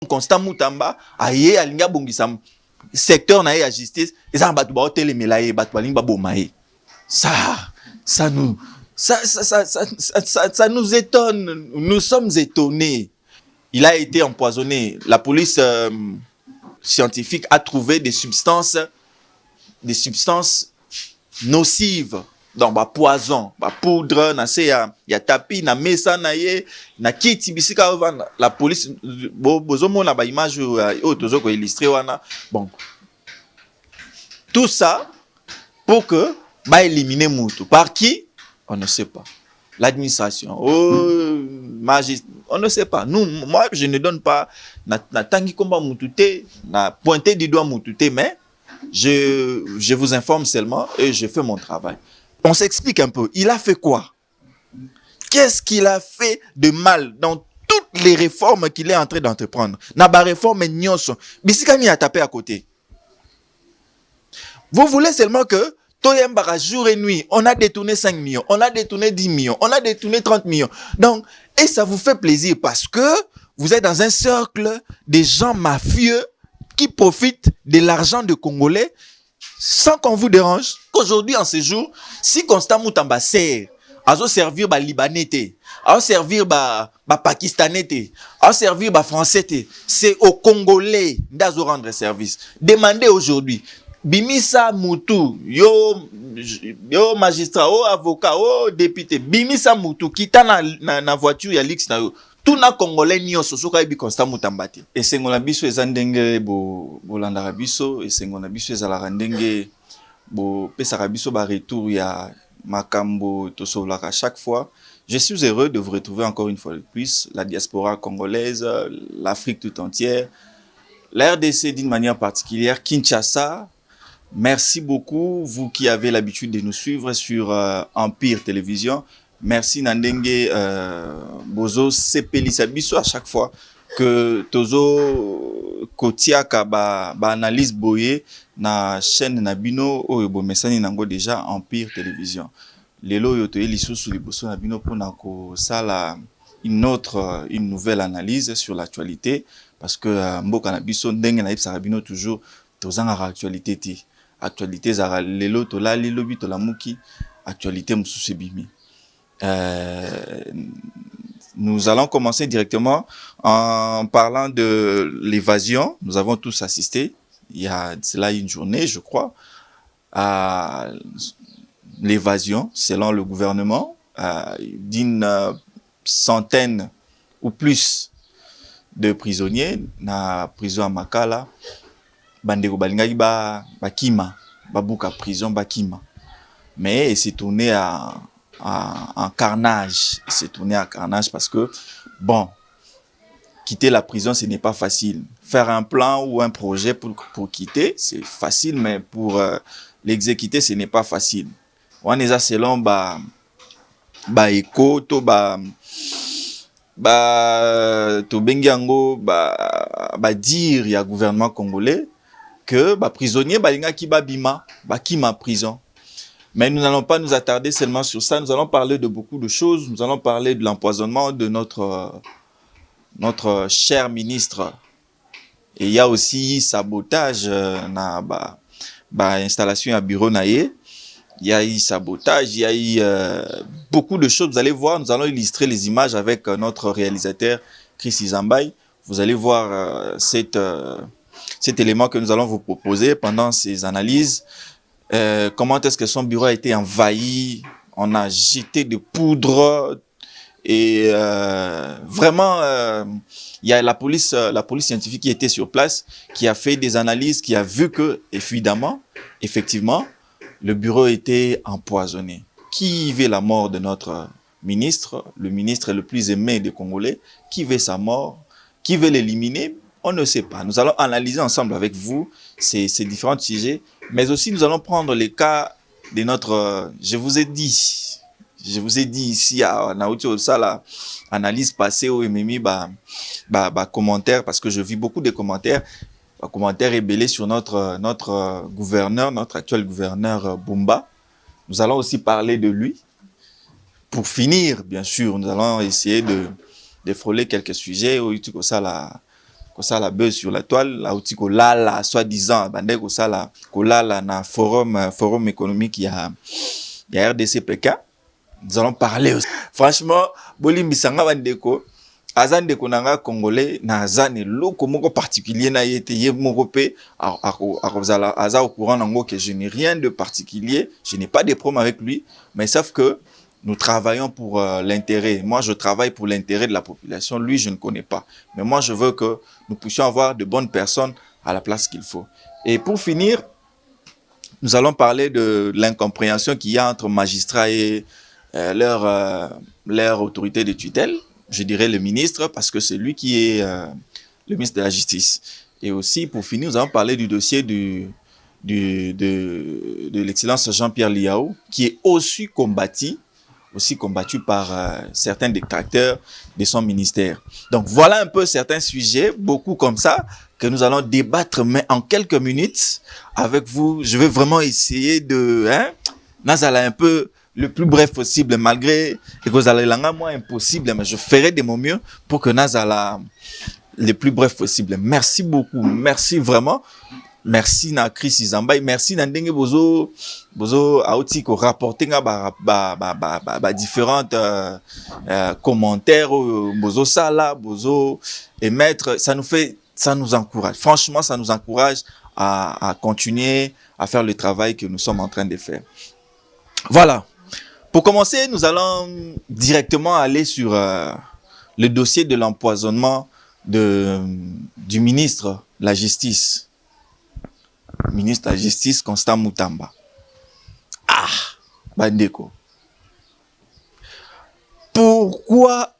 Constant Moutamba aye alinga bongisa secteur na ya justice eza batu ba hotel melaye batu balinga bomaye. Ça nous étonne, nous sommes étonnés. Il a été empoisonné. La police scientifique a trouvé des substances nocives. Donc, poison, poudre, ya tapis, na mesa na ye, na kiti bisika la police, bozomo na ba image tozo ko illustrer wana. Bon. Tout ça pour que éliminer Moutou. Par qui? On ne sait pas. L'administration, on ne sait pas. Moi, je ne donne pas na tangi komba Moutouté, na pointé du doigt Moutouté, mais je vous informe seulement et je fais mon travail. On s'explique un peu. Il a fait quoi? Qu'est-ce qu'il a fait de mal dans toutes les réformes qu'il est en train d'entreprendre? Naba réforme nyonso. Bisikami a tapé à côté. Vous voulez seulement que Toyembara jour et nuit, on a détourné 5 millions, on a détourné 10 millions, on a détourné 30 millions. Donc, et ça vous fait plaisir parce que vous êtes dans un cercle de gens mafieux qui profitent de l'argent de Congolais sans qu'on vous dérange. Qu'aujourd'hui, en ce jour, si Constant Moutamba sert, à servir ba Libanais, à servir ba Pakistanais, à servir ba Français, c'est aux Congolais d'azo rendre service. Demandez aujourd'hui. Bimisa Moutou, yo magistrat, avocat, député, Bimisa Moutou, kita na voiture ya Lix na yo. Tout na Congolais nyo sosoka ebi Constant Moutamba te. Et sengola biso ezandenge bo landara biso, et sengola biso ezala ndenge bo pesaka biso ba retour ya makambo tosolaka chaque fois. Je suis heureux de vous retrouver encore une fois de plus, la diaspora congolaise, l'Afrique tout entière, la RDC d'une manière particulière, Kinshasa. Merci beaucoup, vous qui avez l'habitude de nous suivre sur Empire Télévision. Merci Nandenge Bozo Sepelisa Biso à chaque fois que Tozo Kotiaka ba analyse boye na chaîne Nabino Oyebo Mesani Nango déjà Empire Télévision. Lelo yotoye lisusu liboso Nabino pour nako sala une nouvelle analyse sur l'actualité parce que mboka na biso ndenge na ibsa Nabino toujours tozanga actualité ti. Actualité zara lelo to la lilobi to la muki actualité mususu bimi. Nous allons commencer directement en parlant de l'évasion. Nous avons tous assisté il y a cela une journée, je crois, à l'évasion selon le gouvernement d'une centaine ou plus de prisonniers na prison à Makala. Bandeko balingaki bakima babuka prison bakima, mais c'est tourné en carnage. C'est tourné en carnage parce que bon, quitter la prison ce n'est pas facile. Faire un plan ou un projet pour quitter c'est facile, mais pour l'exécuter ce n'est pas facile. On est à selon écho to to bengiango dire il y a gouvernement congolais que prisonnier balinga ki bima bakima prison. Mais nous n'allons pas nous attarder seulement sur ça, nous allons parler de beaucoup de choses, nous allons parler de l'empoisonnement de notre cher ministre. Et il y a aussi sabotage na installation à bureau naé. Il y a eu sabotage, il y a eu beaucoup de choses. Vous allez voir, nous allons illustrer les images avec notre réalisateur Chris Izambay. Vous allez voir cet élément que nous allons vous proposer pendant ces analyses. Comment est-ce que son bureau a été envahi? On a jeté de poudre et vraiment, il y a la police scientifique qui était sur place, qui a fait des analyses, qui a vu que, évidemment, effectivement, le bureau était empoisonné. Qui veut la mort de notre ministre? Le ministre le plus aimé des Congolais. Qui veut sa mort? Qui veut l'éliminer? On ne sait pas. Nous allons analyser ensemble avec vous ces différents sujets, mais aussi nous allons prendre les cas de notre... Je vous ai dit ici à Naoutio Sala, analyse passée au MMI, commentaires, parce que je vis beaucoup de commentaires ébellés sur notre gouverneur, notre actuel gouverneur Bumba. Nous allons aussi parler de lui. Pour finir, bien sûr, nous allons essayer de frôler quelques sujets au YouTube Sala. ça la buzz sur la toile, là où kolala, soi-disant, bande ça kolala na forum économique, il y a RDC Pékin. Nous allons parler aussi. Franchement, Bolimbi Sanga Bandeko, Azan de Konanga Congolais, na Azan et loko moko particulier na yete ye moko pe, Aza au courant nango que je n'ai rien de particulier, je n'ai pas de problème avec lui, mais sauf que nous travaillons pour l'intérêt. Moi, je travaille pour l'intérêt de la population. Lui, je ne connais pas. Mais moi, je veux que nous puissions avoir de bonnes personnes à la place qu'il faut. Et pour finir, nous allons parler de l'incompréhension qu'il y a entre magistrats et leur autorité de tutelle. Je dirais le ministre, parce que c'est lui qui est le ministre de la Justice. Et aussi, pour finir, nous allons parler du dossier de l'excellence Jean-Pierre Liao, qui est aussi combattu par certains détracteurs de son ministère. Donc voilà un peu certains sujets, beaucoup comme ça, que nous allons débattre, mais en quelques minutes avec vous. Je vais vraiment essayer de Nazala un peu le plus bref possible, malgré que vous allez l'anga moins impossible, mais je ferai de mon mieux pour que Nazala le plus bref possible. Merci beaucoup, merci vraiment. Merci na Chris Izambay, merci na ndenge bozo auti ko rapporter nga différentes commentaires bozo sala bozo émettre, ça nous encourage. Franchement, ça nous encourage à continuer à faire le travail que nous sommes en train de faire. Voilà. Pour commencer, nous allons directement aller sur le dossier de l'empoisonnement du ministre de la Justice. Ministre de la Justice, Constant Moutamba. Bandeko. Pourquoi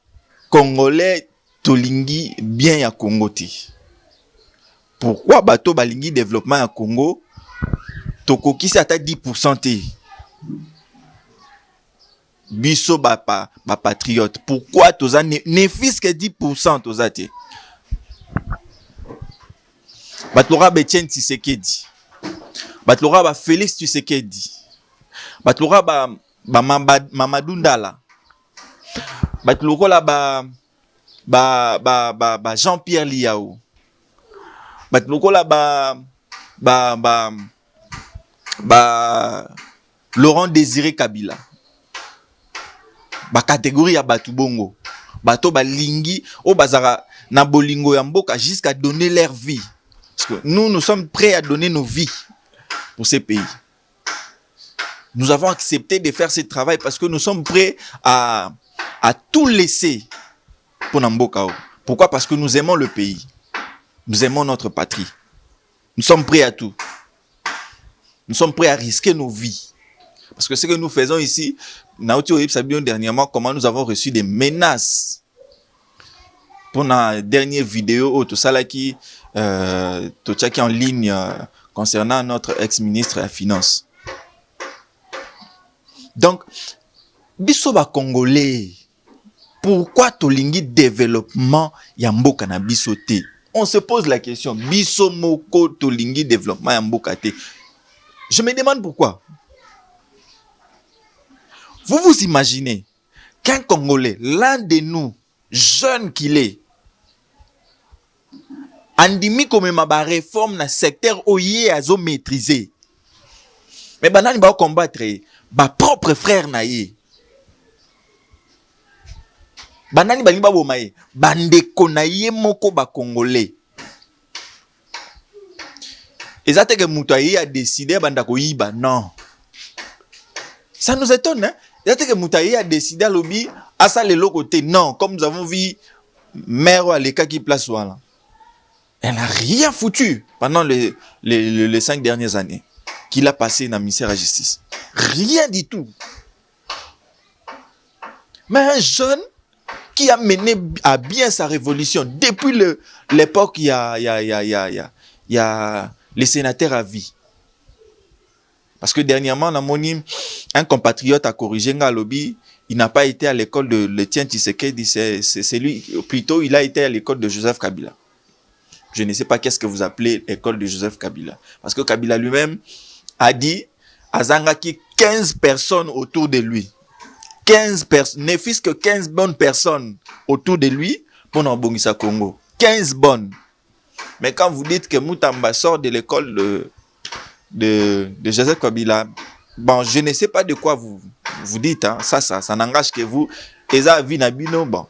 Congolais tolingi bien ya Congo ti? Pourquoi bato balingi développement ya Congo tokokisi ata 10% ti? Biso ba patriote. Pourquoi toza ne fils que 10% toza ti? Batlora Betchen Tshisekedi. Batlora ba Félix Tshisekedi. Batlora ba Mamadou Ndala. Batlora ba Jean-Pierre Liao. Batlora ba Laurent Désiré Kabila. Ba catégorie ya batu bongo. Bato balingi o bazara na bolingo ya mboka jusqu'à donner leur vie. Parce que nous sommes prêts à donner nos vies pour ces pays. Nous avons accepté de faire ce travail parce que nous sommes prêts à tout laisser pour Nambokao. Pourquoi? Parce que nous aimons le pays. Nous aimons notre patrie. Nous sommes prêts à tout. Nous sommes prêts à risquer nos vies. Parce que ce que nous faisons ici, Naoto Oyib Sabion dernièrement, comment nous avons reçu des menaces. Pour la dernière vidéo, tout ça là qui en ligne concernant notre ex-ministre de la Finance. Donc, biso Congolais, pourquoi tolingi développement ya mboka na biso te? On se pose la question, biso moko tolingi développement ya mboka te. Je me demande pourquoi. Vous vous imaginez qu'un Congolais, l'un de nous, jeune qu'il est, andimi comme ma réforme na secteur oye azo maîtriser. Mais banani ba combattre ba propre frère na ye. Banani ba limba bomaye, bandeko na ye moko ba Congolais. Ezate que muto a décidé bandako yiba, non. Ça nous étonne, hein? Ezate que muto a décidé à lobby à ça le côté, non, comme nous avons vu maire à l'écart qui place là. Elle n'a rien foutu pendant les 5 dernières années qu'il a passé dans le ministère de la Justice. Rien du tout. Mais un jeune qui a mené à bien sa révolution depuis l'époque, il y a les sénateurs à vie. Parce que dernièrement, un compatriote a corrigé un lobby. Il n'a pas été à l'école de Etienne Tshisekedi, c'est lui, plutôt il a été à l'école de Joseph Kabila. Je ne sais pas qu'est-ce que vous appelez l'école de Joseph Kabila. Parce que Kabila lui-même a dit à Zangaki 15 personnes autour de lui. 15 personnes, ne fût-ce que 15 bonnes personnes autour de lui pour n'embongisa Congo. 15 bonnes. Mais quand vous dites que Moutamba sort de l'école de Joseph Kabila, bon, je ne sais pas de quoi vous dites. Hein. Ça n'engage que vous. Et ça, Vinabino, bon.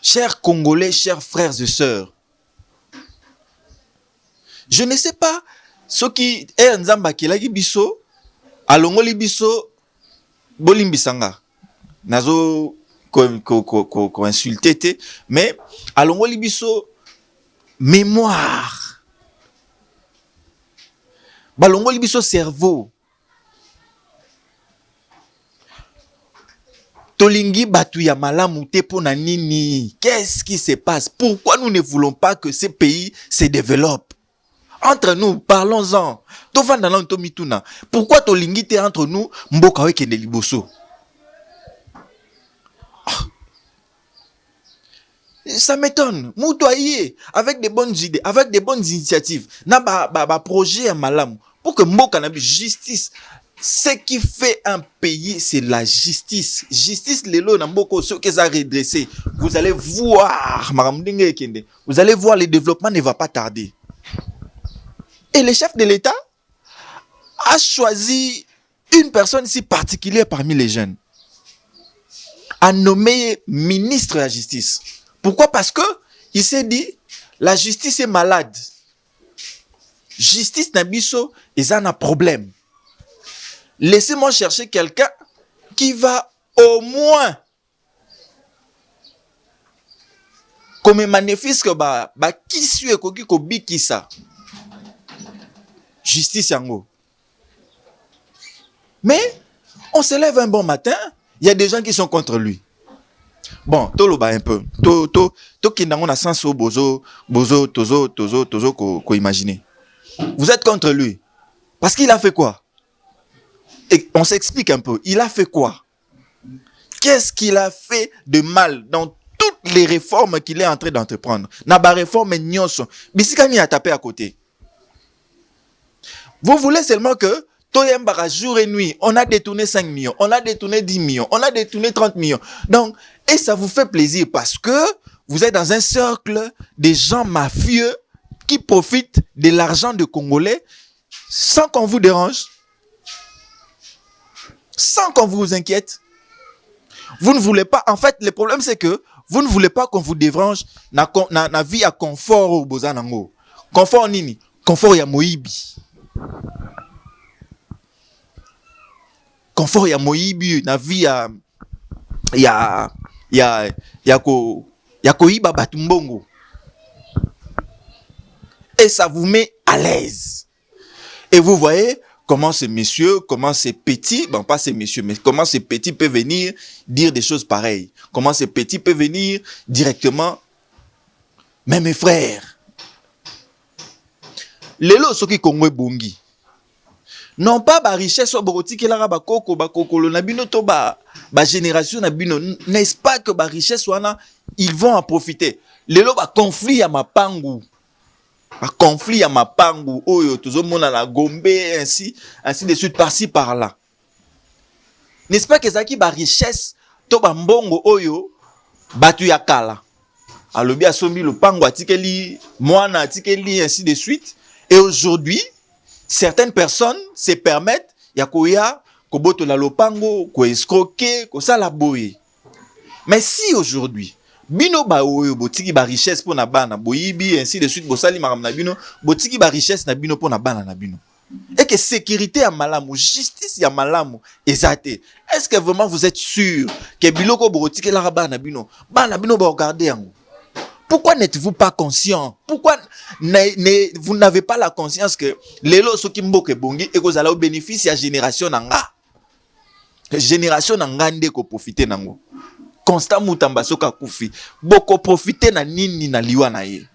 Chers Congolais, chers frères et sœurs, je ne sais pas ce qui est Nzamba qui l'a biso, alongoli biso, bolimbisanga. Nazo ko insulté, mais alongoli biso mémoire. Balongoli biso cerveau. Tolingi batu ya malamu te pona nini. Qu'est-ce qui se passe? Pourquoi nous ne voulons pas que ce pays se développe? Entre nous, parlons-en. Pourquoi tolingi te entre nous, mboka wekende liboso? Ça m'étonne. Moutoyer, avec des bonnes idées, avec des bonnes initiatives, na ba projet à malamu pour que mboka na justice. Ce qui fait un pays, c'est la justice. Justice, les lois, ce qui est redressé. Vous allez voir, vous allez voir, le développement ne va pas tarder. Et le chef de l'État a choisi une personne si particulière parmi les jeunes, a nommé ministre de la justice. Pourquoi? Parce que il s'est dit, la justice est malade. Justice nabiso, ils ont un problème. Laissez-moi chercher quelqu'un qui va au moins comme un magnifique que qui suit koki ko bikisa justice yango. Mais on se lève un bon matin, il y a des gens qui sont contre lui. Bon, toloba un peu. To kindango na sens au bozo tozo ko imaginer. Vous êtes contre lui parce qu'il a fait quoi? Et on s'explique un peu. Il a fait quoi? Qu'est-ce qu'il a fait de mal dans toutes les réformes qu'il est en train d'entreprendre? Naba réforme nyonso. Bisikami a tapé à côté. Vous voulez seulement que Toyembara jour et nuit, on a détourné 5 millions, on a détourné 10 millions, on a détourné 30 millions. Donc, et ça vous fait plaisir parce que vous êtes dans un cercle de gens mafieux qui profitent de l'argent de Congolais sans qu'on vous dérange. Sans qu'on vous inquiète. Vous ne voulez pas, en fait, le problème c'est que vous ne voulez pas qu'on vous dérange na vie à confort au bozanango. Confort nini? Confort ya moibi. Confort ya moibi na vie ya koiba batumbongo. Et ça vous met à l'aise. Et vous voyez comment ces messieurs, comment ces petits, bon pas ces messieurs, mais comment ces petits peuvent venir dire des choses pareilles. Comment ces petits peuvent venir directement, mais mes frères, les lots qui Congo bongi, non pas ba richesse ou boroti qui la ba koko na bino to ba génération na bino, n'est-ce pas que ba richesse wana ils vont en profiter. Les lots ba conflit à ma pangu. Un conflit à Mapangu, oyo, tout le monde à la Gombe, ainsi de suite, par-ci, par-là. N'est-ce pas que ça qui ba richesse, to ba mbongo, oyo, batu ya kala. Alobi a sombi le pango atikeli, moana atikeli, ainsi de suite. Et aujourd'hui, certaines personnes se permettent, yakoya, koboto la lopango, ko escroquer, ko salaboye. Mais si aujourd'hui, bino ba oyo botiki ba richesse pour na bana boyibi ainsi de suite bosali maram na bino botiki ba richesse na bino pour na bana na bino et que sécurité ya malamu justice ya malamu ezate, est-ce que vraiment vous êtes sûr que biloko botiki la bana bino ba regarder yango? Pourquoi n'êtes-vous pas conscient? Pourquoi vous n'avez pas la conscience que lelo soki mboke bongi et kozala au bénéfice ya génération nanga nde ko profiter nango? Constant Moutamba soka kufi boko profiter na nini na liwa na ye?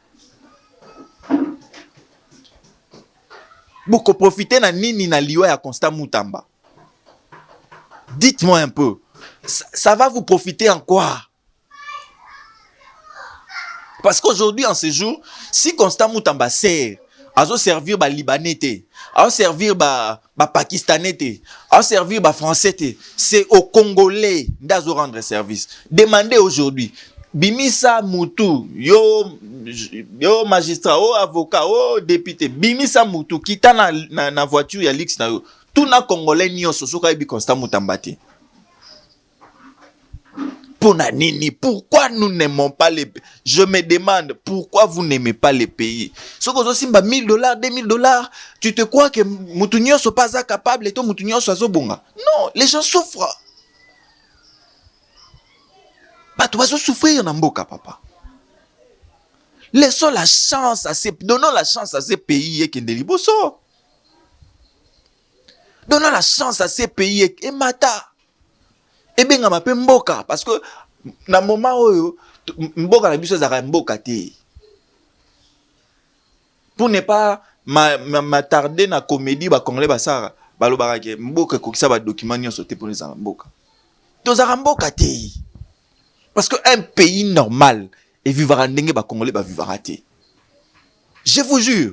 Boko profiter na nini na liwa ya Constant Moutamba? Dites-moi un peu, ça va vous profiter en quoi? Parce qu'aujourd'hui en ce jour, si Constant Moutamba sert à servir ba Libanais, à servir ba Pakistanais, à servir ba Français, c'est aux Congolais d'azo rendre service. Demandez aujourd'hui, bimisa mutu, yo magistrat, yo avocat, yo député, bimisa mutu, kita na voiture ya Lix na yo. Tout na Congolais nyonso soka yebi Constant Mutamba te. Nini, pourquoi nous n'aimons pas les pays? Je me demande pourquoi vous n'aimez pas les pays. Ce que vous simba $1000, $2000, tu te crois que Moutounio soit pas capable et toi Moutounio soit bonga. Non, les gens souffrent. Bah tu vas souffrir en mboka papa. Laissons la chance à ces, donnons la chance à ces pays qui ne liboso. Donnons la chance à ces pays et mata. Et bien, on m'appelle Mboka. Parce que, dans le moment où Mboka na biso zara Mboka te. Pour ne pas m'attarder na comédie, ba Congolais basara, balo barake, Mboka kokisa ba document nyonso te pour les Mboka. To zara Mboka te. Parce que un pays normal, et vivra ndenge ba Congolais ba vivra te. Je vous jure.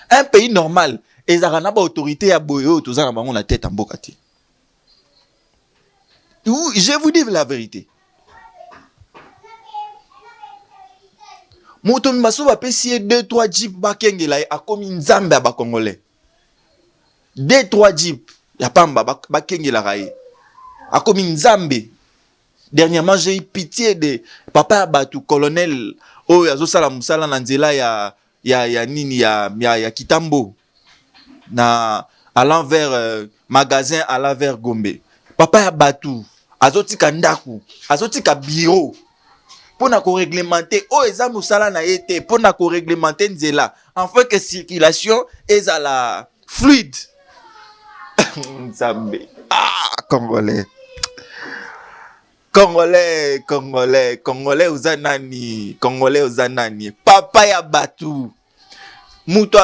Un pays normal, et zara na ba autorité ya boyo, to zara bango la tête en Mboka te. Je vous dis la vérité. Moto mibaso ba pesi 2-3 jeep ba kengela a komi nzambe ba Congolais. 2-3 jeep ya pamba ba kengela raye. A komi nzambe. Dernièrement j'ai eu pitié de papa Batu colonel o yazo sala musala na nzela ya nini ya Kitambo na allant vers magasin allant vers Gombe. Papa Batu azotika ndaku, azotika bureau. Pour ko réglementer, oh eza musala na été, pour ko réglementer nzela, afin que circulation est à la fluide. Nzambe. Ah, Congolais. Congolais uzanani, Congolais uzanani. Papa ya Batu. Muto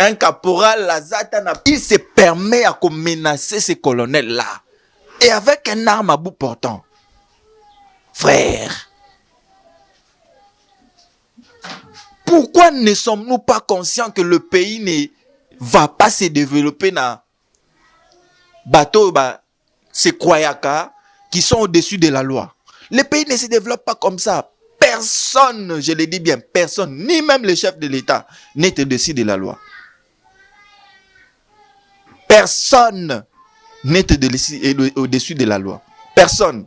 un caporal Lazata, il se permet à menacer ces colonels-là. Et avec un arme à bout portant. Frère. Pourquoi ne sommes-nous pas conscients que le pays ne va pas se développer dans bateau, ces Kwayaka qui sont au-dessus de la loi? Le pays ne se développe pas comme ça. Personne, je le dis bien, personne, ni même le chef de l'État, n'est au-dessus de la loi. Personne n'est au-dessus de la loi. Personne.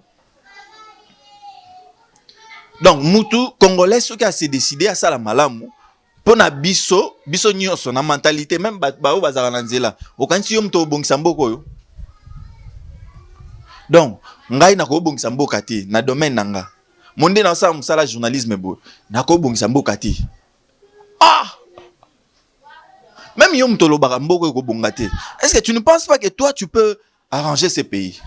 Donc, Moutou, Congolais, ceux qui ont décidé à ça la malamu, pour na biso nyonso, na mentalité, même bao bazarananzela, okansi yom to bongsambo yo. Donc, ngai na ko bongsambo kati, na domaine nanga. Monde na sa musala journalisme bo, na ko bongsambo kati. Ah! Même Yom Tolo Baramboko ko bongate. Est-ce que tu ne penses pas que toi tu peux arranger ces pays?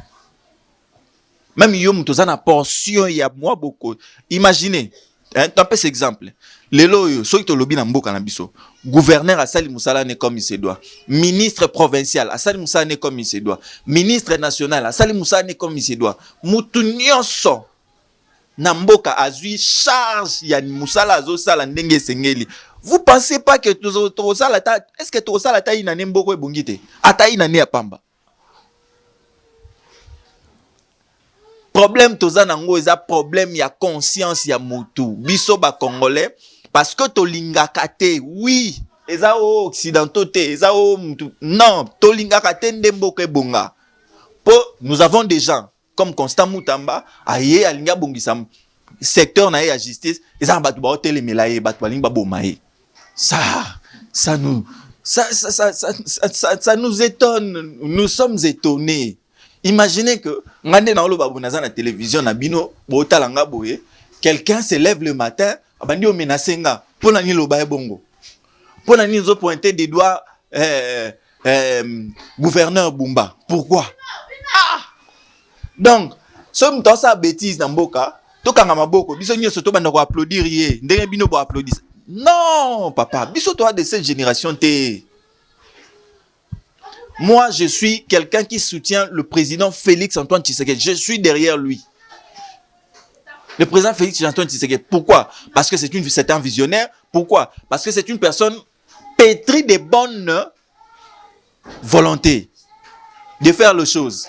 Même Yom Tozana portion ya moi beaucoup. Imaginez, un peu cet exemple. Lelo yo so to lobi na mboka na biso. Gouverneur Asali Moussala ne comme il se doit. Ministre provincial Asali Moussala ne comme il se doit. Ministre national Asali Moussala ne comme il se doit. Mutu nyonso na mboka azui charge ya Moussala azo sala ndenge sengeli. Vous pensez pas que est-ce que tout ça la taille n'a n'emboko et bongite? Ataï n'a à pamba. Problème toza nango eza problème ya conscience ya mutu. Biso ba Congolais parce que to lingaka te, oui, eza o occidentaux te, eza o mutu. Non, to lingaka te ndemboko e bonga. Nous avons des gens comme Constant Mutamba, aye alinga bongisa secteur na ya justice, eza batu ba hôtel melaye batu balinga bomaye. Ça nous étonne. Nous sommes étonnés. Imaginez que na télévision na bino botalanga boye, quelqu'un se lève le matin, abandi o menacenga pour na ni loba bongo. Pour na ni zo pointer des doigts gouverneur Bumba. Pourquoi? Ah! Donc, somme dans sa bêtise na mboka, to kanga maboko, biso nyoso to banda ko applaudir ye, ndenge bino bo applaudir. Non, papa, biso toi de cette génération te. Moi, je suis quelqu'un qui soutient le président Félix Antoine Tshisekedi. Je suis derrière lui. Le président Félix Antoine Tshisekedi. Pourquoi? Parce que c'est un visionnaire. Pourquoi? Parce que c'est une personne pétrie de bonne volonté de faire les choses.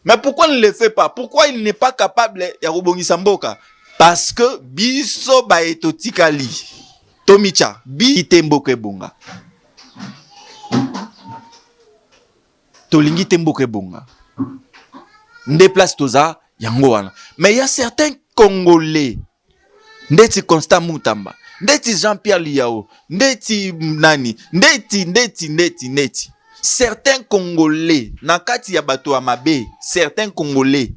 Mais pourquoi il ne le fait pas? Pourquoi il n'est pas capable de rebongisa mboka? Parce que biso ba etotikali. Tomicha, bi temboke bonga. Tolingi temboke bonga. Nde place toza yango wana. Mais il y a certains Congolais. Ndeti Constant Mutamba. Ndeti Jean-Pierre Liao. Ndeti nani. Ndeti. Certains Congolais. Nakati ya bato amabe. Certains Congolais.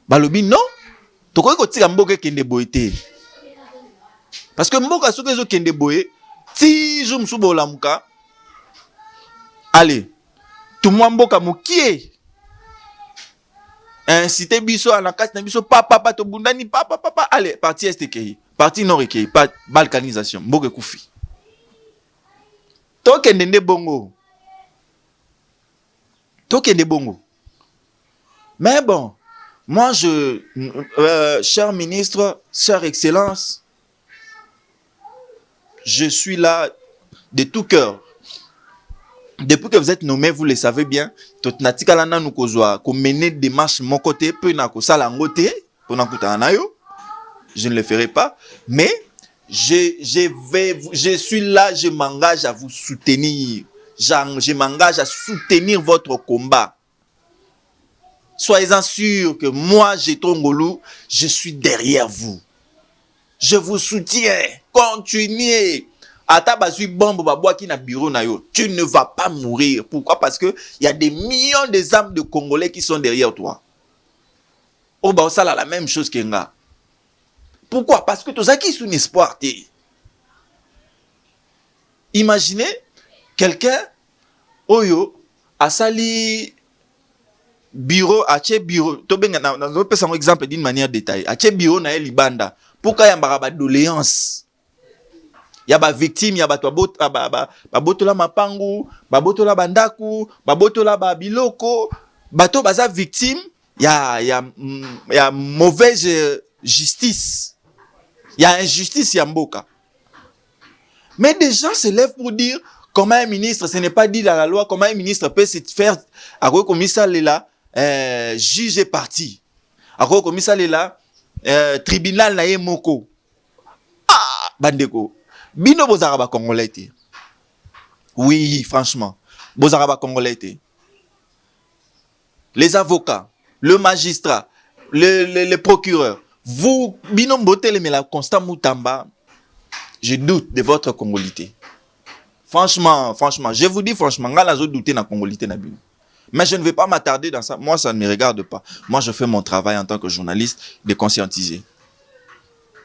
Balobi non. Toko ko tika mboka kende boete. Parce que mboka soki ezo kende boye. Ti jour msubo la muka. Allez. Tout moi mboka mukie. Incité biso à la casse na biso papa to bundani papa allez parti est kei parti nord kei pas balkanisation mboke kufi to kende bongo mais bon moi cher ministre, chère excellence, je suis là de tout cœur. Depuis que vous êtes nommé, vous le savez bien, tout natikalana nous kozwa ko mener des marches mon côté peu na ko sala ngote pour na kutana yo. Je ne le ferai pas, mais je suis là, je m'engage à vous soutenir. Je m'engage à soutenir votre combat. Soyez-en sûrs que moi, Jetro Ngolu, je suis derrière vous. Je vous soutiens. Continuez. Ata bazui bombe babwa ki na bureau na yo, tu ne vas pas mourir. Pourquoi? Parce que il y a des millions de âmes de Congolais qui sont derrière toi. Oh bah ça là la même chose qu'enga. Pourquoi? Parce que tous qui sont un espoir. Imaginez quelqu'un oyo asali bureau ache bureau. To benga na pesa un exemple d'une manière détaillée. Ache bureau na libanda. Pourquoi y a ba doléance? Ya ba victime, ya ba botola mapangu, ba botola bandaku, ba botola ba biloko, bato baza victime, ya mauvaise justice. Ya injustice ya mboka. Mais des gens se lèvent pour dire comment un ministre, ce n'est pas dit dans la loi, comment un ministre peut se faire à quoi commissaire là juge et parti. À quoi commissaire là tribunal na yemoko. Ah, bandeko. Bino bozaraba congolais. Oui, franchement. Bozaraba congolais. Les avocats, le magistrat, le procureur, vous, bino mbotele mais la Constant Mutamba, je doute de votre congolité. Franchement, je vous dis franchement, ngala zo douter na congolité na bino. Mais je ne vais pas m'attarder dans ça. Moi, ça ne me regarde pas. Moi, je fais mon travail en tant que journaliste de conscientiser.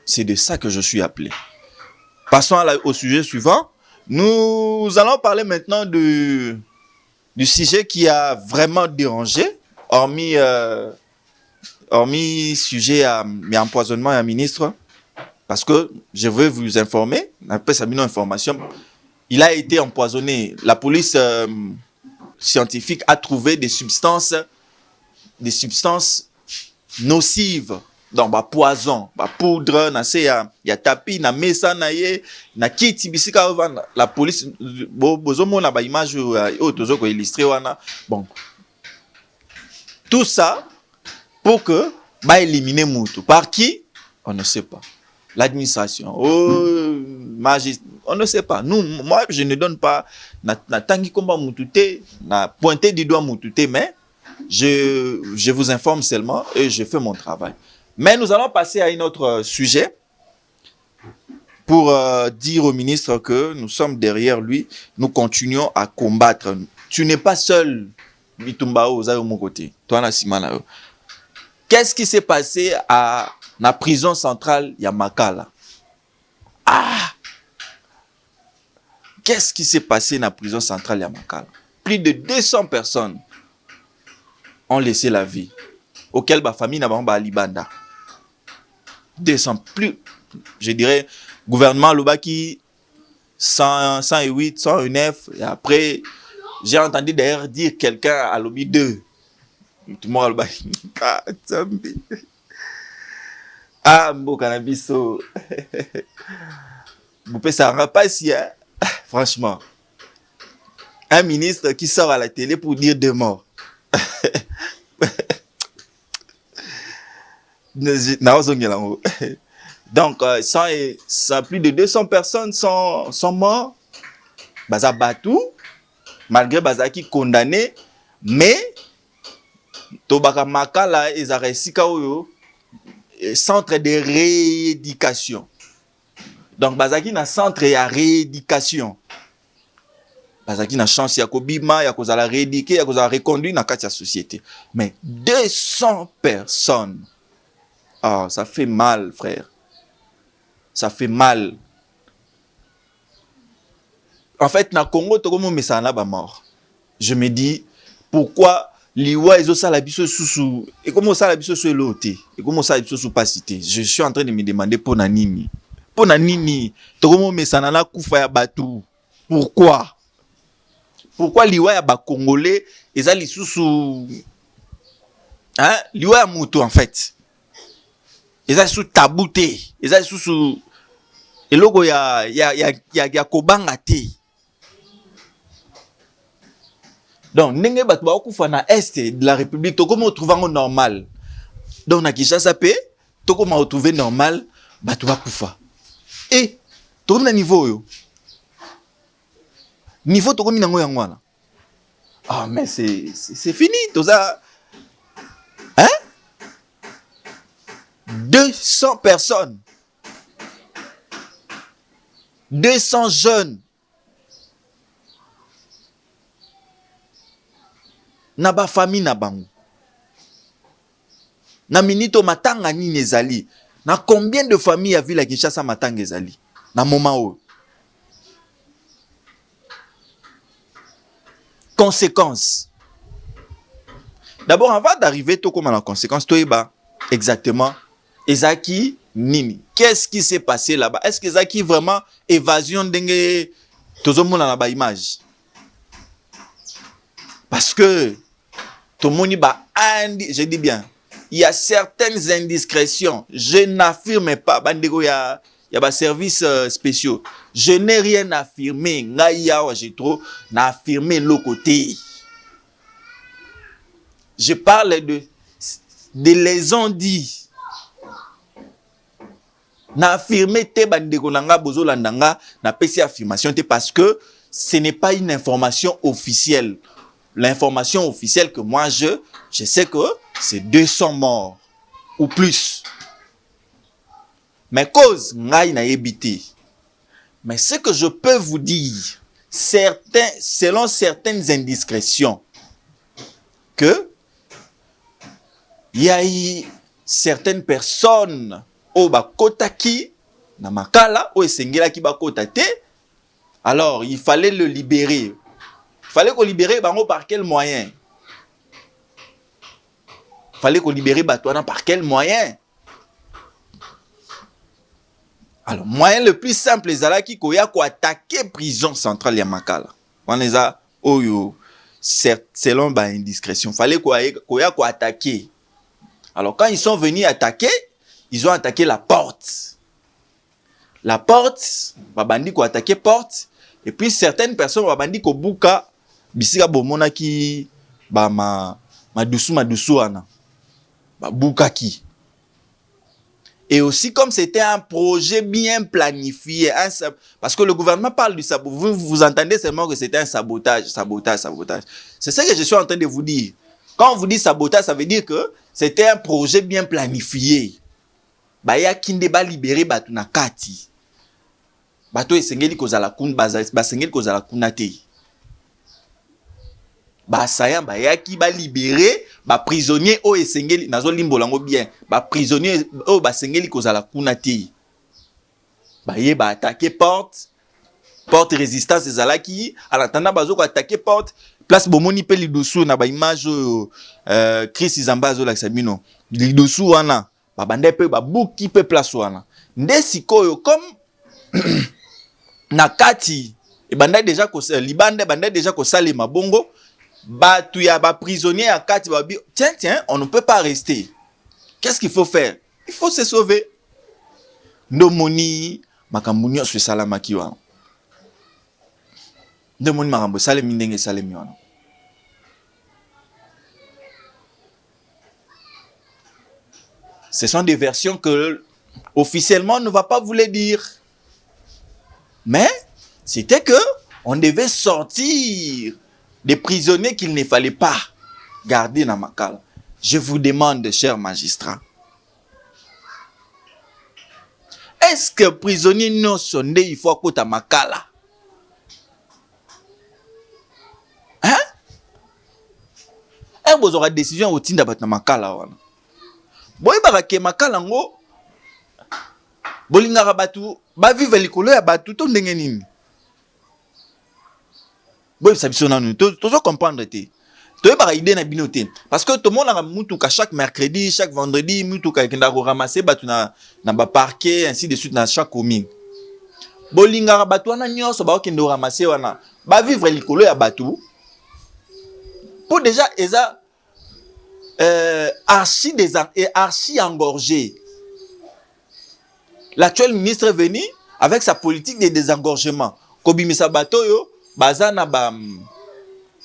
C'est de ça que je suis appelé. Passons au sujet suivant. Nous allons parler maintenant du sujet qui a vraiment dérangé, hormis sujet à empoisonnement et à ministre, parce que je veux vous informer, après ça une information, il a été empoisonné. La police scientifique a trouvé des substances nocives. Donc, poison, poudre, ya tapis, na mesa na ye, na kiti bisika la police, bozomo na ba image tozo ko illustrer wana. Bon. Tout ça pour que éliminer Moutou. Par qui? On ne sait pas. L'administration, on ne sait pas. Moi, je ne donne pas na tangi komba Moutouté, na pointer du doigt Moutouté, mais je vous informe seulement et je fais mon travail. Mais nous allons passer à un autre sujet pour dire au ministre que nous sommes derrière lui, nous continuons à combattre. Tu n'es pas seul, Bitumbao, Ozayo mon côté. Toi, na Simana. Qu'est-ce qui s'est passé à la prison centrale Yamakala? Ah! Qu'est-ce qui s'est passé dans la prison centrale Yamakala? Plus de 200 personnes ont laissé la vie. Auquel ma famille n'a pas Libanda. 200 plus, je dirais, gouvernement Lobaki 108, 109, et après, j'ai entendu d'ailleurs dire quelqu'un à lobby 2. Tout le monde Lobaki. Ah, Zambi. Ah, Mbo Cannabiso. Vous pouvez ça rend pas si, hein? Franchement. Un ministre qui sort à la télé pour dire 2 morts. Donc, plus de 200 personnes sont morts. Baza Batou, malgré Bazaki condamné, mais Tobaka Makala et Zaresika Oyo, centre de rééducation. Donc, Bazaki na centre de rééducation. Bazaki na chance ya kobima, ya kozala rééduquer, ya kozala reconduit na kati ya société. Mais 200 personnes. Ah, ça fait mal, frère. Ça fait mal. En fait, na Congo, Togomo Mesana ba mort. Je me dis, pourquoi Liwa et ça la biso sous et comment ça la biso sur l'auté et comment ça la biso sous pas cité. Je suis en train de me demander pour nanini. Pour nanini, Togomo Mesana na kufa ya batu. Pourquoi? Pourquoi Liwa ya ba Congolais et ça li sous hein? Liwa ya mutu en fait. Et ça sous tabouté. Et ça sous et logo ya kobanga te. Donc, nenge batu ba okufa na est de la République, to comment trouver normal. Donc na Kinshasa pe, to comment retrouver normal, batu ba kufa. Et to na niveau yo. Niveau to komi nango yango wana. Ah mais c'est fini, tout ça. Hein? 200 personnes. 200 jeunes. Na ba famille na bango. Na minito matanga nini ezali. Na combien de familles a vu la Kinshasa matanga ezali? Na moment où. Conséquences. D'abord, avant d'arriver tout comme à la conséquence, toi eba exactement ezaki nini. Qu'est-ce qui s'est passé là-bas? Est-ce que ezaki vraiment évasion d'enge tozomona na ba image? Parce que tout le monde je dis bien, il y a certaines indiscrétions. Je n'affirme pas, bandego il y a des services spéciaux. Je n'ai rien affirmé. Ngaïa j'ai trop n'affirmé l'autre côté. Je parle de les ont dit. N'affirmé te bandego nanga bozo landanga na pesi affirmation te parce que ce n'est pas une information officielle. L'information officielle que moi je sais que c'est 200 morts ou plus. Mais cause ngai na yebité. Mais ce que je peux vous dire, selon certaines indiscrétions, que il y a eu certaines personnes au bakotaki na makala au esengela ki bakota te. Alors il fallait le libérer. Il fallait qu'on libère Bango par quel moyen? Il fallait qu'on libère Batouana par quel moyen? Alors, moyen le plus simple, c'est là qui koya ko attaquer prison centrale Yamakala. On les a oyo selon ba indiscrétion. Il fallait koya ko attaquer. Alors quand ils sont venus attaquer, ils ont attaqué la porte. La porte, babandi ko attaquer porte et puis certaines personnes babandi ko buka bisika bomona ki ba madusu ana ba bukaki. Et aussi comme c'était un projet bien planifié, parce que le gouvernement parle du sabotage, vous entendez seulement que c'était un sabotage. C'est ça que je suis en train de vous dire. Quand on vous dit sabotage, ça veut dire que c'était un projet bien planifié. Ba ya kinde ba libérer batu na kati. Bato esengeli kozala kun ba sengeli kozala kunate. Ba sayan ba yaki ba libérer ba prisonnier o esengeli nazo limbolango bien ba prisonnier o ba sengeli kozala kunate. Ba ye ba attaquer porte résistance ezalaki en attendant bazo ko attaquer porte place bomoni pe lidosu na ba image Chris Zambazo la Sabino lidosu wana ba bande pe ba buki pe place wana nde sikoyo comme na kati e banda déjà ko libande banda déjà ko salema bongo. Bah, tu y a ba prisonnier à 4, tiens, on ne peut pas rester. Qu'est-ce qu'il faut faire? Il faut se sauver. Ndomoni makambu sur salamaki wa. Ndomoni makambu salemi ndenge salemi wana. Ce sont des versions que officiellement on ne va pas vous les dire. Mais c'était que on devait sortir des prisonniers qu'il ne fallait pas garder dans Makala. Je vous demande, chers magistrats, est-ce que prisonnier non sondé il faut à Makala? Hein? Et vous aurez décision au tinda bat na Makala wana. Boy barake Makala ngo bolinga batu ba vivre likolo ya batu to ndenge nini? Boy sabiso nanu to comprendre te. Tu as une idée na binoté parce que tout le monde a mutuka chaque mercredi, chaque vendredi, mutuka kenda ko ramasser batu na ba parquet ainsi de suite dans chaque commune. Bolinga batu wana nyonso ba kenda ramasser wana ba vivre likolo ya batu. Pour déjà eza archi engorgé. L'actuel ministre est venu avec sa politique de désengorgement. Kobimisa bato yo bazana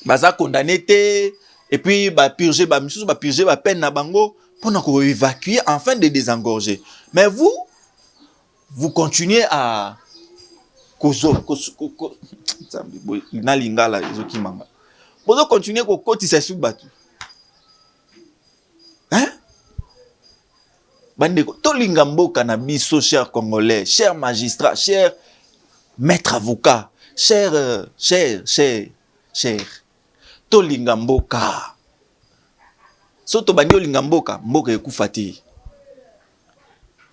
baza condamné et puis purger purger peine na bango pour évacuer afin de désengorger. Mais vous continuez à na lingala ezoki manga. Vous continuez ko kotisa su batu. Hein? Bandeko to linga mboka na biso, chers Congolais, chers magistrats, chers maîtres avocats, chers to linga mboka. Soto bandi linga mboka, mboka ekufa te.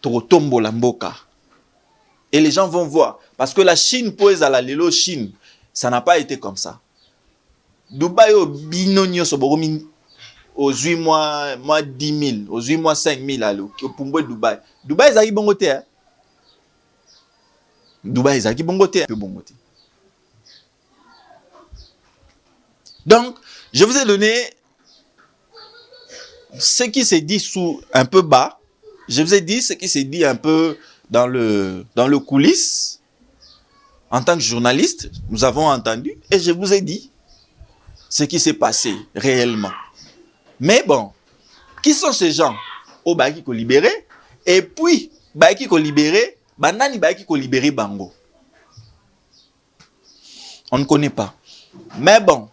To tombo la mboka. Et les gens vont voir parce que la Chine pose à la lelo Chine, ça n'a pas été comme ça. Dubaï au binonio soboromi aux 8 mois 10 000, aux 8 mois 5 000 allo au Pumbwe Dubaï. Dubaï zaki bongote hein. Dubaï zaki bongote peu bongote. Donc, je vous ai donné ce qui s'est dit sous un peu bas. Je vous ai dit ce qui s'est dit un peu dans le coulisses. En tant que journaliste, nous avons entendu et je vous ai dit ce qui s'est passé réellement. Mais bon, qui sont ces gens? Au baki ko libéré et puis baki ko libéré, banani baki ko libéré bango. On ne connaît pas. Mais bon,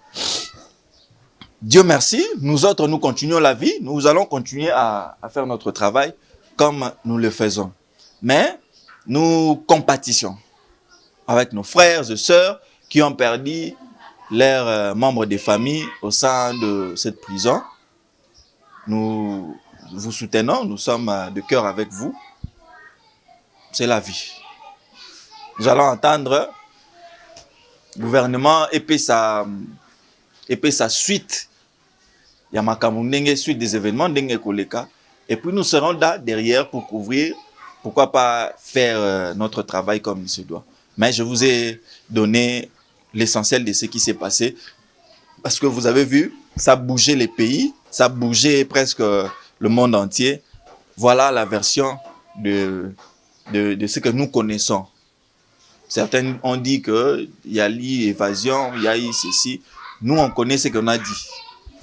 Dieu merci, nous autres nous continuons la vie, nous allons continuer à faire notre travail comme nous le faisons. Mais nous compatissons avec nos frères et sœurs qui ont perdu leurs membres de famille au sein de cette prison. Nous vous soutenons, nous sommes de cœur avec vous. C'est la vie. Nous allons entendre le gouvernement et sa suite. Il y a ma suite des événements d'Enge Koleka. Et puis nous serons là derrière pour couvrir, pourquoi pas faire notre travail comme il se doit. Mais je vous ai donné l'essentiel de ce qui s'est passé. Parce que vous avez vu, ça bougeait les pays, ça bougeait presque le monde entier. Voilà la version de ce que nous connaissons. Certains ont dit qu'il y a l'évasion, il y a eu ceci. Nous, on connaît ce qu'on a dit.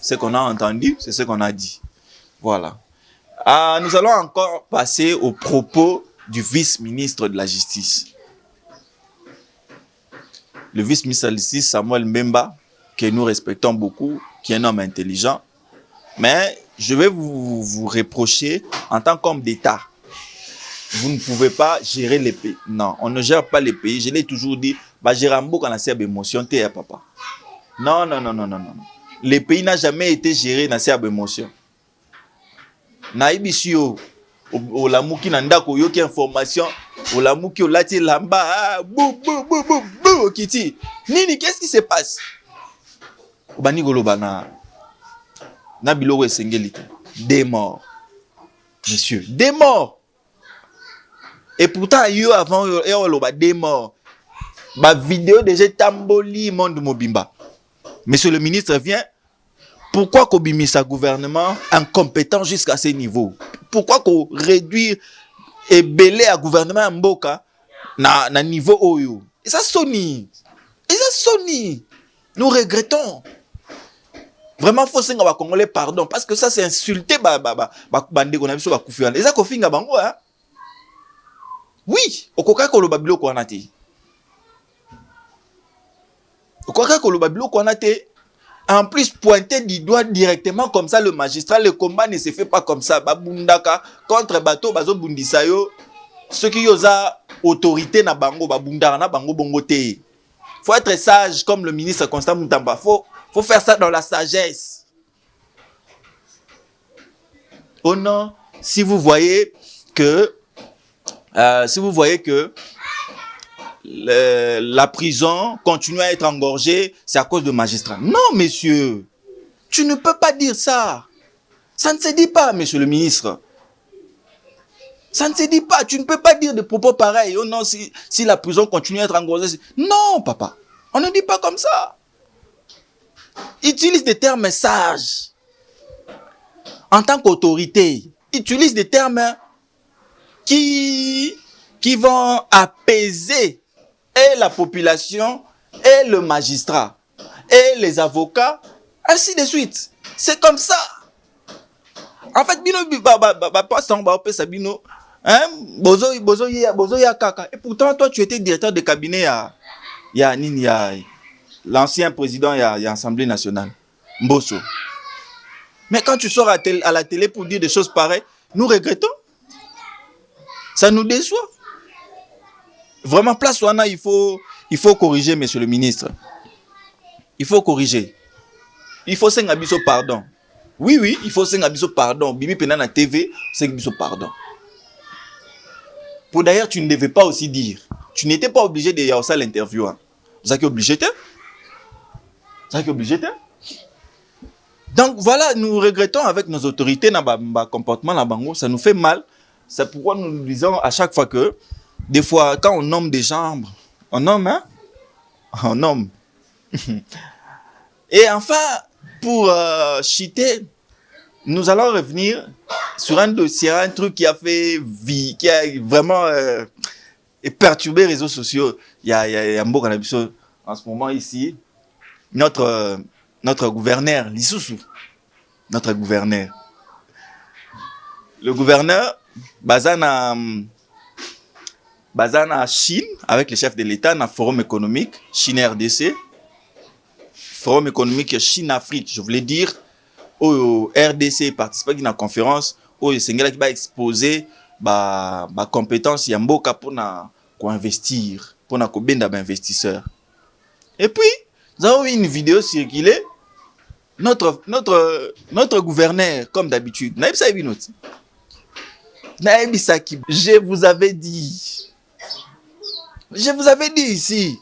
Ce qu'on a entendu, c'est ce qu'on a dit. Voilà. Nous allons encore passer au propos du vice-ministre de la Justice. Le vice-ministre de la Justice, Samuel Mbemba, que nous respectons beaucoup, qui est un homme intelligent. Mais je vais vous reprocher, en tant qu'homme d'État, vous ne pouvez pas gérer les pays. Non, on ne gère pas les pays. Je l'ai toujours dit, Gérambo quand on a ses émotions, t'es papa. Non. Les pays n'ont jamais été gérés dans ces émotions. Naibisio, au lamouki nandako yoki information, au lamouki au lati lamba, bou, kiti. Nini, qu'est-ce qui se passe? Bani golobana, Nabilo Sengelite, des morts. Monsieur, des morts. Et pourtant, yo avant, des morts. Ma vidéo déjà tamboli monde mobimba. Monsieur le ministre vient. Pourquoi qu'on bimisa gouvernement incompétent jusqu'à ce niveau? Pourquoi qu'on réduit et belé à gouvernement mboka na niveau oyo? Et ça sonne. Nous regrettons. Vraiment, faut que les Congolais pardon. Parce que ça, c'est insulter bande qu'on a vu sur la Koufiane. Et ça, Kofinga Bango, hein? Oui, au coca kolo babilo ko anate. Au coca kolo babilo ko anate. En plus, pointer du doigt directement comme ça le magistrat, le combat ne se fait pas comme ça. Babundaka contre bateau, bazo bundisayo. Ceux qui ont autorité na bango, babundaka na bango bongote. Faut être sage comme le ministre Constant Moutamba. Faut faire ça dans la sagesse. Oh non, si vous voyez que la prison continue à être engorgée, c'est à cause de magistrats. Non, monsieur, tu ne peux pas dire ça. Ça ne se dit pas, monsieur le ministre. Ça ne se dit pas. Tu ne peux pas dire des propos pareils. Oh non, si la prison continue à être engorgée. Non, papa. On ne dit pas comme ça. Utilise des termes sages. En tant qu'autorité, utilise des termes qui vont apaiser et la population, et le magistrat, et les avocats, ainsi de suite. C'est comme ça. En fait, et pourtant, toi, tu étais directeur de cabinet il y a l'ancien président, il y a l'Assemblée nationale, Mbosso. Mais quand tu sors à la télé pour dire des choses pareilles, nous regrettons. Ça nous déçoit. Vraiment, place Wana, il faut corriger, monsieur le ministre. Il faut corriger. Il faut s'engabiso pardon. Oui, il faut s'engabiso pardon. Bibi Penana TV, s'engabiso pardon. Pour d'ailleurs, tu ne devais pas aussi dire. Tu n'étais pas obligé de faire ça l'interview. Hein. Vous êtes obligé, Donc voilà, nous regrettons avec nos autorités, notre comportement, ça nous fait mal. C'est pourquoi nous disons à chaque fois que, des fois, quand on nomme des gens, on nomme, hein? On nomme. Et enfin, pour cheater, nous allons revenir sur un dossier, un truc qui a vraiment perturbé les réseaux sociaux. Il y a un beau canabis en ce moment ici. Notre gouverneur, Lissoussou. Notre gouverneur. Le gouverneur, Bazana Chine, avec le chef de l'État, dans le forum économique, Chine-RDC. Forum économique Chine-Afrique, je voulais dire, au RDC participe à la conférence, où il va exposer ma compétence, il y a un beau cas pour investir, pour investisseurs. Et puis, nous avons vu une vidéo circuler, notre gouverneur, comme d'habitude, je vous avais dit ici,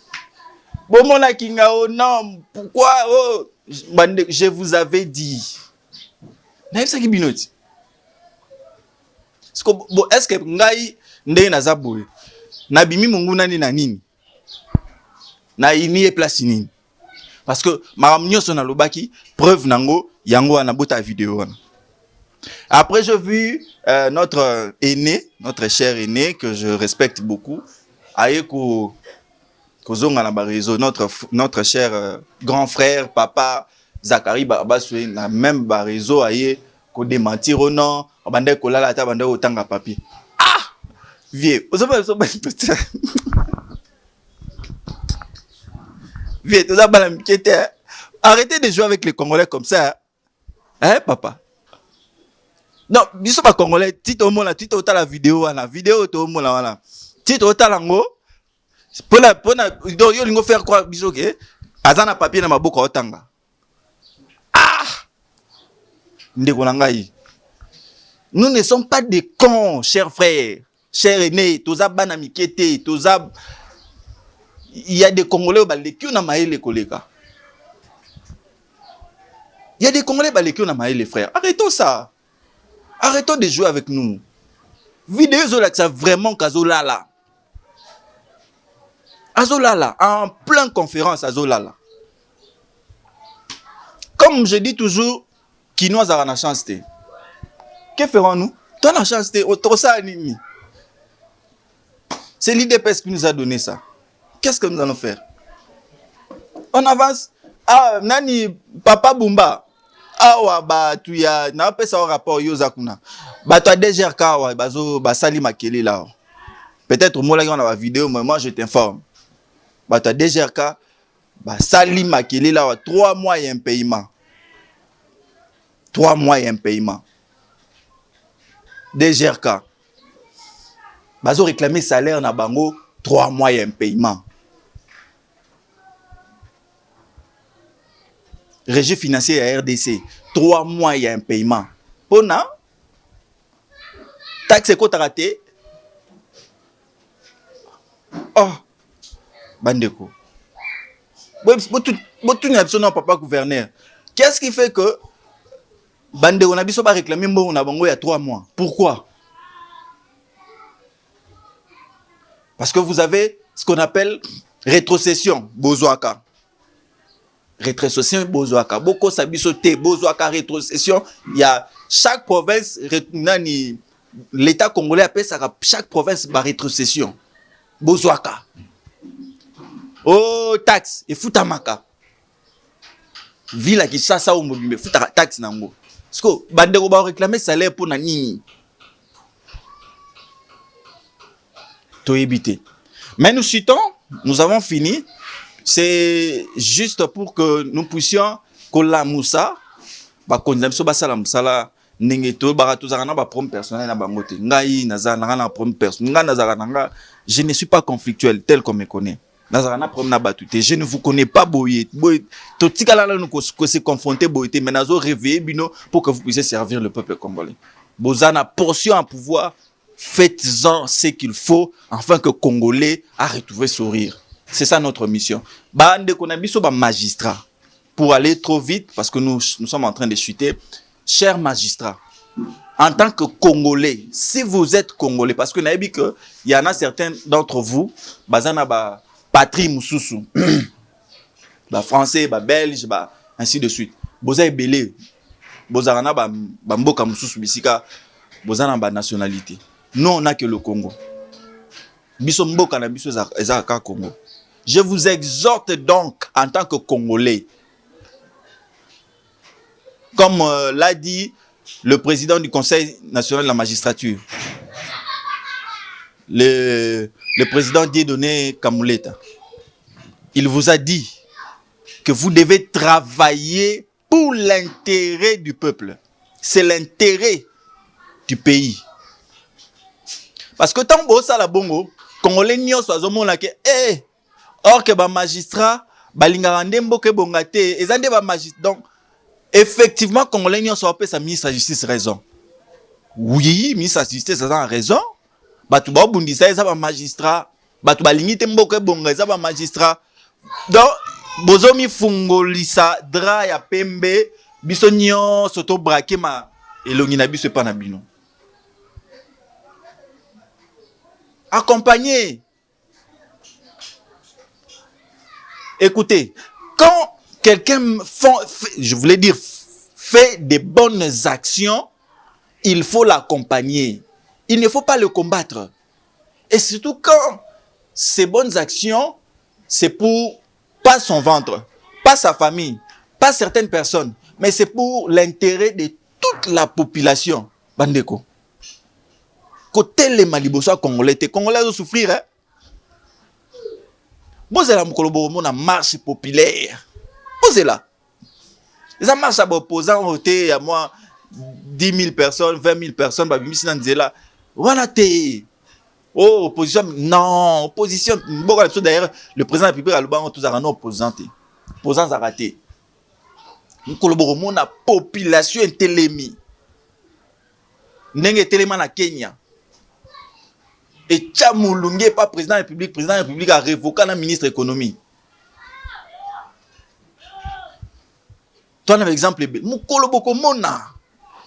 bon mon akingao, non, pourquoi, oh, je vous avais dit. Est-ce que ngai ndenge nazaboye nabimi monguna ni na nini na ini place nini parce que maramnyo sona lobaki preuve nango yango ana bota vidéo. Après j'ai vu notre cher aîné que je respecte beaucoup aye ko zonga na ba réseau notre cher grand frère papa Zakari Babaswe na même ba réseau aye ko démentir au nom bande ko lala ta bande otanga papier. Ah vieux vieux tout ça bala mkete. Arrêtez de jouer avec les Congolais comme ça. Hein papa? Non, biso ba Congolais tito mona tito ta la vidéo to mona wana. Tito ta lango pona donc yo lingo faire quoi biso ke azana papier na maboko otanga. Ah! Ndeko na ngai. Nous ne sommes pas des cons, chers frères, chers aînés, toza bana mikete, toza il y a des Congolais qui ont maïle kolega. Il y a des Congolais qui ont maïle frères. Arrêtons ça. Arrêtons de jouer avec nous. Vidéo ça vraiment kazolala. Azolala en pleine conférence azolala. Comme je dis toujours, Kinois a la chance. Que ferons-nous? Toi la chance c'est l'IDPS qui nous a donné ça. Qu'est-ce que nous allons faire? On avance. Ah, Nani, Papa Bumba. awa batu ya na pesa au rapport yoza kuna bato a DGRK awa bazo basali makeli là peut-être moi là on a la vidéo mais moi je t'informe bato a DGRK basali makeli là 3 mois et un paiement 3 mois et un paiement DGRK bazo réclamer salaire na bango 3 mois et un paiement. Régie financier à RDC, 3 mois il y a un paiement. Pona, taxe éco raté. Oh, bandeko. Non, papa gouverneur. Qu'est-ce qui fait que bandeko na biso ba réclamer mbongo na bango il y a 3 mois? Pourquoi? Parce que vous avez ce qu'on appelle rétrocession, Bozouaka. Rétrocession, Bozouaka. Beaucoup sabisoté, Bozouaka, rétrocession. Il y a chaque province, l'État congolais appelle ça chaque province par rétrocession. Bozouaka. Oh, taxe. Et Foutamaka. Ville qui chasse au mobile, Fouta taxe nango. Parce que bandeko ba réclamer salaire pour nani. To éviter. Mais nous citons, nous avons fini. C'est juste pour que nous puissions kola Moussa, ba condamner ba sala musala ningeto ba tozana ba problème personnel na bangote. Ngai nazana na problème personnel. Nga nazana nga, je ne suis pas conflictuel tel qu'on me connaît. Nazana problème na batute. Je ne vous connais pas boyé. To tikala la nous ko se confronter boyé mais nazo réveiller bino pour que vous puissiez servir le peuple congolais. Bozana portion à pouvoir. Faites-en ce qu'il faut afin que Congolais a retrouvé sourire. C'est ça notre mission. Bande konabiso ba magistrat. Pour aller trop vite, parce que nous sommes en train de chuter, chers magistrats, en tant que Congolais, si vous êtes Congolais, parce que il y en a certains d'entre vous, bazana ba patrie mususu, ba français, ba belge, ba ainsi de suite. Boza ebele, bozana ba mboka mususu bisika, bozana ba nationalité. Nous, on n'a que le Congo. Je vous exhorte donc, en tant que Congolais, comme l'a dit le président du Conseil national de la magistrature, le président Dieudonné Kamouleta, il vous a dit que vous devez travailler pour l'intérêt du peuple. C'est l'intérêt du pays. Parce que tant que ça la bongo, Congolais nyo so azomona ke or que ba magistrat balinga ndembo ke bongate ezande ba magistrat. Donc effectivement Congolais nyo so appelle sa ministre de la justice raison. Oui, ministre de la justice a raison. Batu ba bundisa eza ba magistrat, batu balingi tembo ke bonga eza ba magistrat. Donc bozomi fungolisa dra ya pembe biso nyo soto braquer ma elongi na biso pa na bino. Accompagner. Écoutez, quand quelqu'un je voulais dire, fait des bonnes actions, il faut l'accompagner. Il ne faut pas le combattre. Et surtout quand ces bonnes actions, c'est pour pas son ventre, pas sa famille, pas certaines personnes, mais c'est pour l'intérêt de toute la population. Bandeko. Côté les Malibosa Congolais, les Congolais vont souffrir. Hein? Vous êtes là, vous avez marche populaire. Vous êtes là. Les marches à opposants, il y a moi 10 000 personnes, 20 000 personnes, voilà, oh, opposition, non, opposition, d'ailleurs, le président de la République a le banc, tous à opposants. Opposants à rater. Nous collaborons la population intellémi. N'est-ce pas na Kenya? Et Tchamoulungue pas président de la République a révoqué un ministre de l'économie. Toi, un exemple, il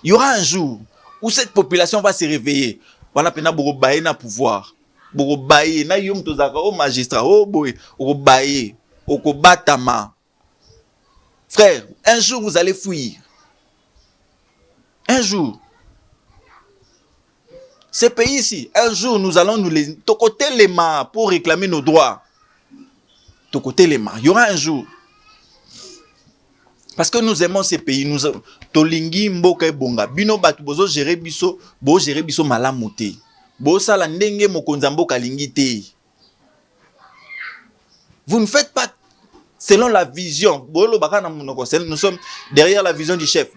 y aura un jour où cette population va se réveiller. Voilà, il y a un pouvoir. Il y a un magistrat, frère, un jour vous allez fuir. Un jour. Ces pays-ci, un jour, nous allons nous les... Tokoter les mains pour réclamer nos droits. Tokoter les mains. Il y aura un jour. Parce que nous aimons ces pays. tolingi mboka ebonga bino batu bozo gérer biso malamu te bo sala ndenge mokonza mboka lingi te. Vous ne faites pas selon la vision. Nous sommes derrière la vision du chef,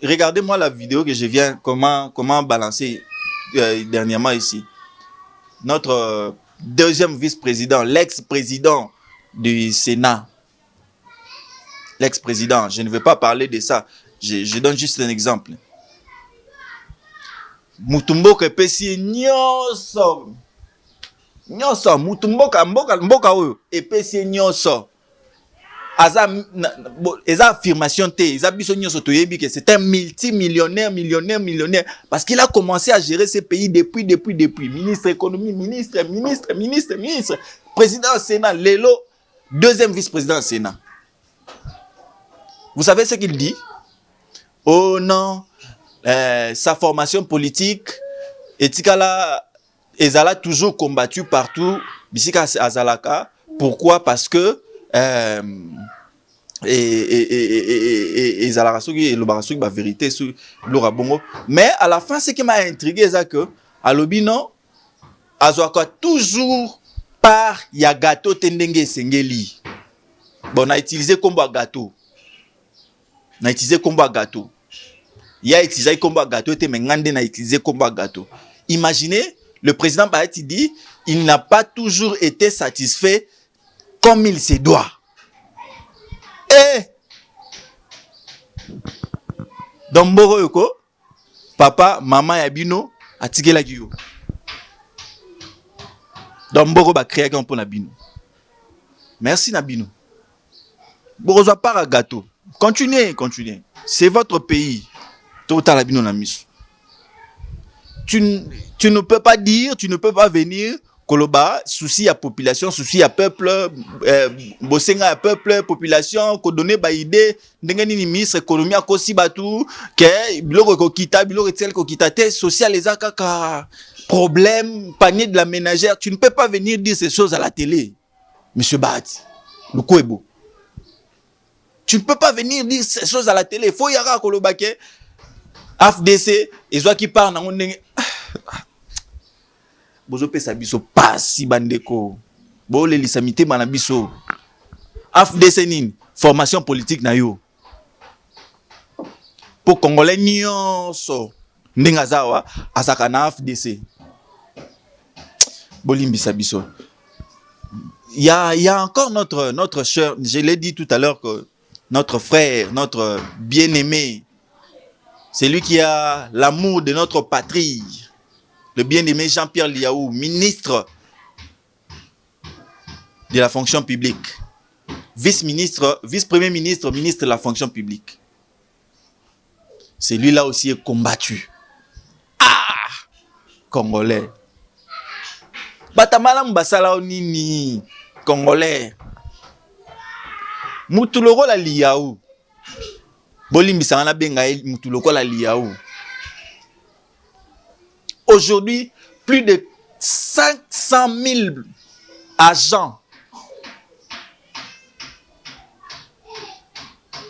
Regardez-moi la vidéo que je viens comment balancer dernièrement ici. Notre deuxième vice-président, l'ex-président du Sénat. L'ex-président, je ne vais pas parler de ça. Je donne juste un exemple. Mutumbo kepesi nyoso. Nyoso, mutumboka mboka oyo epesi nyoso. Eza affirmation te, eza biso nyoso toyebi que c'est un millionnaire parce qu'il a commencé à gérer ce pays depuis ministre économie, ministre, président Sénat, Lelo, deuxième vice-président Sénat. Vous savez ce qu'il dit? Oh non, sa formation politique, etikala ezala toujours combattu partout, bisika azalaka. Pourquoi? Parce que ezalaka soki elobaka soki ba vérité sur lora bongo. Mais à la fin, ce qui m'a intrigué, c'est que alobi non, azwaka toujours par ya gâteau tendenge sengeli. Bon, on a utilisé combo gâteau. Na utilisé combo gâteau. Il a utilisé combo gâteau, mais ngande na utilisé combo gâteau. Imaginez, le président Bahati dit, il n'a pas toujours été satisfait comme il se doit. Et dans Mboro Yoko, papa, maman Yabino, a tigé la guillot. Dans Mboro ba créé un peu Nabino. Merci Nabino. Borozo pas gâteau. Continuez. C'est votre pays. Tout à la bino na miso. Tu ne peux pas dire, tu ne peux pas venir Koloba, souci à population, souci à peuple, bossenga à peuple, population, ko donner ba idée, ndengeni ni ministre économie à kosi batu, que biloko ko kita, biloko tel ko kita te social les kaka problème, panier de la ménagère, tu ne peux pas venir dire ces choses à la télé. Monsieur Bahati, le Kouebo. Tu ne peux pas venir dire ces choses à la télé. Il faut y avoir Koloba ke AFDC, et soit qui parle dans mon bozo pesa biso pasi bandeko bo le lisamité manabiso AFDC nini formation politique na yo pour congolais nyonso ndinga zawa asaka na AFDC bolimbisa biso. Il y a encore notre cher, je l'ai dit tout à l'heure, que notre frère, notre bien-aimé, c'est lui qui a l'amour de notre patrie. Le bien-aimé Jean-Pierre Liaou, ministre de la fonction publique, vice-premier ministre, ministre de la fonction publique. Celui-là aussi est combattu. Ah! Congolais. Batamala mbasala nini? Congolais. Mutuloko la Liaou. Bolimbisa na benga mutuloko la Liaou. Aujourd'hui, plus de 500 000 agents,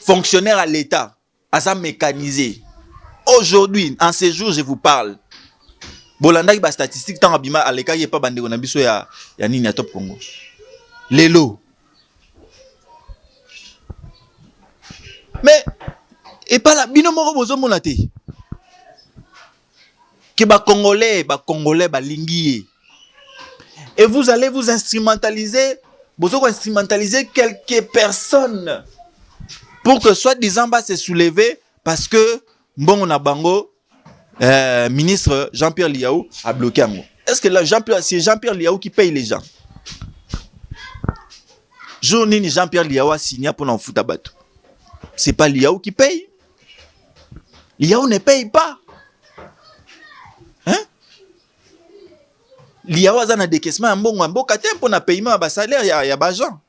fonctionnaires à l'État, à mécanisés. Aujourd'hui, en ces jours, je vous parle. Bolanda qui ba statistique tant abima à l'écart, il n'y a pas bandé on a biso ya nini ya top Congo. Lelo. Mais et pas la bino moko bozo monate. Que ba Congolais, ba linguier. Et vous allez vous instrumentaliser, vous instrumentaliser quelques personnes pour que soi-disant va se soulever parce que bon on a bango ministre Jean-Pierre Liaou a bloqué un mot. Est-ce que c'est Jean-Pierre Liaou qui paye les gens? Journée Jean-Pierre Liaou a signé pour en foutre à bateau. C'est pas Liaou qui paye. Liaou ne paye pas. Liaou a un décaissement en bon pour un paiement à salaire, il y a des gens.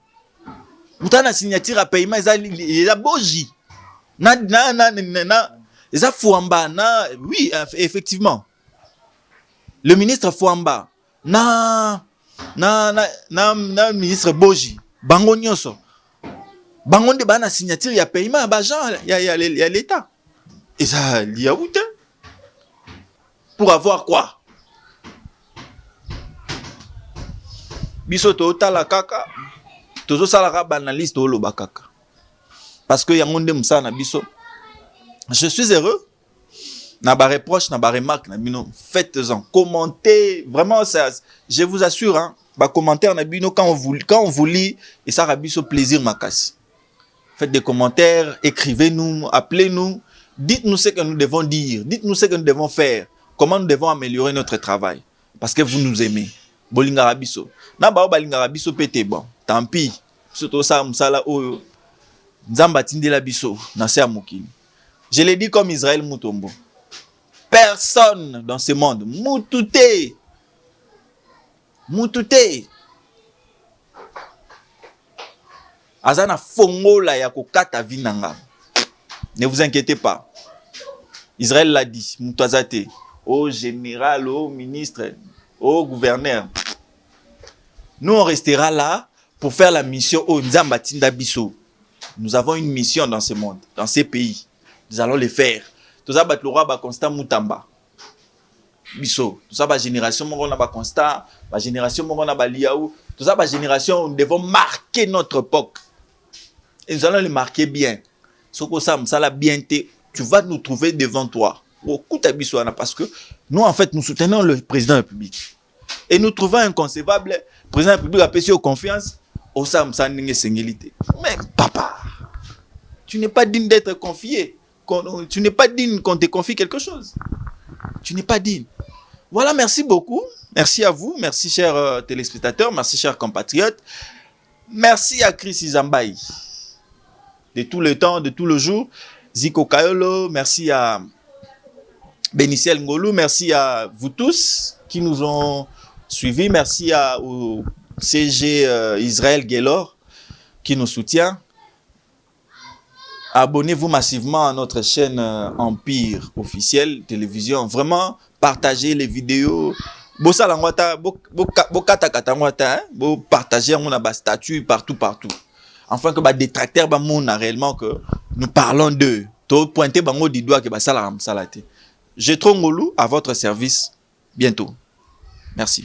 Vous avez une signature à paiement, il y a boji. Il y a Fouamba. Oui, effectivement. Le ministre Fouamba. Na ministre Boji. Bango Nyoso. Bangonde bana signature ya paiement ba gens ya l'état. Et ça il y a où pour avoir quoi? Biso to tala kaka tozo sala banaliste o loba kaka. Parce que yangonde musana biso. Je suis heureux. Na ba reproche, na ba remarque, na bino, faites-en, commentez, vraiment ça, je vous assure hein, ba commentaire na bino quand on vous lit et ça rabiso plaisir makasi. Faites des commentaires, écrivez-nous, appelez-nous, dites-nous ce que nous devons dire, dites-nous ce que nous devons faire, comment nous devons améliorer notre travail parce que vous nous aimez. Bolinga rabiso. Na ba balinga rabiso pété bon, tant pis. Surtout ça musala oyo. Nzamba tindela biso na se amokili. Je l'ai dit comme Israël Mutombo. Personne dans ce monde. Moutouté. Moutouté. Azana fongola ya kokata vinanga. Ne vous inquiétez pas. Israël l'a dit. Moutouazate. Au général, au ministre, au gouverneur. Nous, on restera là pour faire la mission au Nzambatinda Biso. Nous avons une mission dans ce monde, dans ces pays. Nous allons le faire. Tout ça, le roi Constant Moutamba. Biso. Tout ça, la génération, on a Constant. La génération, on a Liaou. Tout ça, la génération, nous devons marquer notre époque. Et nous allons le marquer bien. Ce que ça, bien, tu vas nous trouver devant toi. Parce que nous, en fait, nous soutenons le président de la République. Et nous trouvons inconcevable, le président de la République a payé confiance. Mais papa, tu n'es pas digne d'être confié. Tu n'es pas digne qu'on te confie quelque chose. Tu n'es pas digne. Voilà, merci beaucoup. Merci à vous. Merci, chers téléspectateurs. Merci, chers compatriotes. Merci à Chris Izambaï. De tout le temps, de tout le jour. Ziko Kayolo. Merci à Beniciel Ngolou. Merci à vous tous qui nous ont suivis. Merci au CG Israël Guélor qui nous soutient. Abonnez-vous massivement à notre chaîne Empire officielle télévision. Vraiment, partagez les vidéos. Partagez mon statut partout. Enfin que détracteurs réellement que nous parlons d'eux. Pointer bango du doigt que ça la salate. J'ai trop ngolou à votre service bientôt. Merci.